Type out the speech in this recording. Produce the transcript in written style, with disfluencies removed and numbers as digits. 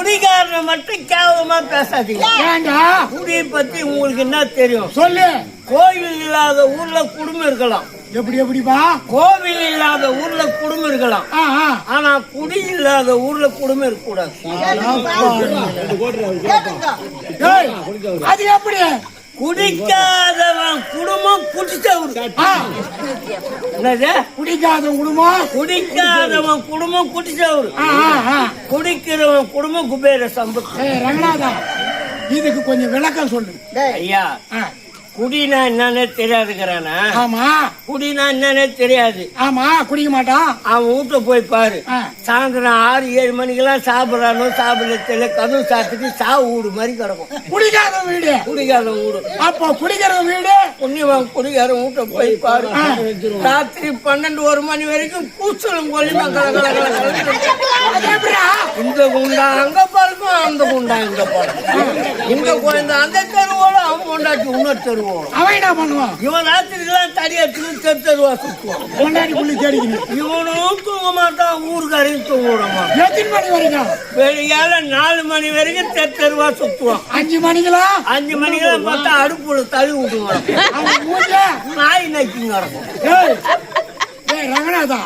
குடிகாரனை மட்டும் கேவலமா பேசாதீங்க. குடியை பத்தி உங்களுக்கு என்ன தெரியும் சொல்லு. கோயில் இல்லாத ஊர்ல குடும்பம் இருக்கலாம். எப்படிப்பா? கோவில் இல்லாத ஊர்ல குடும்பம் இருக்கலாம். ஆனா குடி இல்லாத ஊர்ல குடும்பம் இருக்க கூடாது. அது எப்படி? குடிக்காதவன் குடும்பம் குடிச்சவரு. குடிக்காதவன் குடும்பம் குடிச்சவரு. குடிக்கிறவன் குடும்பம் குபேர சம்பத்து. ரங்கநாதா, இதுக்கு கொஞ்சம் விளக்கம் சொல்லு ஐயா. குடினா என்னன்னே தெரியாதுங்கிறானா? ஆமா. குடினா என்னன்னே தெரியாது. ஆமா, குடிக்க மாட்டான். அவன் வீட்டுல போய் பாரு. சாயந்தரம் 6-7 மணிக்கெல்லாம் சாப்பிடறானோ சாப்பிட தெரியல, கதவு சாப்பிட்டு சாவு வீடு மாதிரி கிடக்கும். குடிக்காத வீடு. அப்ப குடிக்கிற வீடு புண்ணியவன் குடிக்கிற வீட்டை போய் பாரு. ராத்திரி 12-1 மணி வரைக்கும் கூச்சலும் கொல்லிமா இந்த குண்டா அங்க பாருக்கும், அந்த குண்டா இங்க பாருக்கும். இந்த குழந்தை அந்த தெருவோட அவன் கொண்டாட்டி இன்னொரு தெருவோட அவன் என்ன பண்ணுவான்? இவன் ராத்திரிக்கெல்லாம் தடி அடிச்சு தெருவா சுத்துவான். இவனும் தூங்க மாட்டான், ஊருக்காரையும் தூங்க விடமா. எத்தனை மணி வரைக்கும்? வெளியால 4 மணி வரைக்கும் தெருவா சுத்துவான். 5 மணிக்கெல்லாம் பார்த்தா அடுப்புல தள்ளி விட்டுவான். நாய் நக்கிங்க. ரங்கநாதா,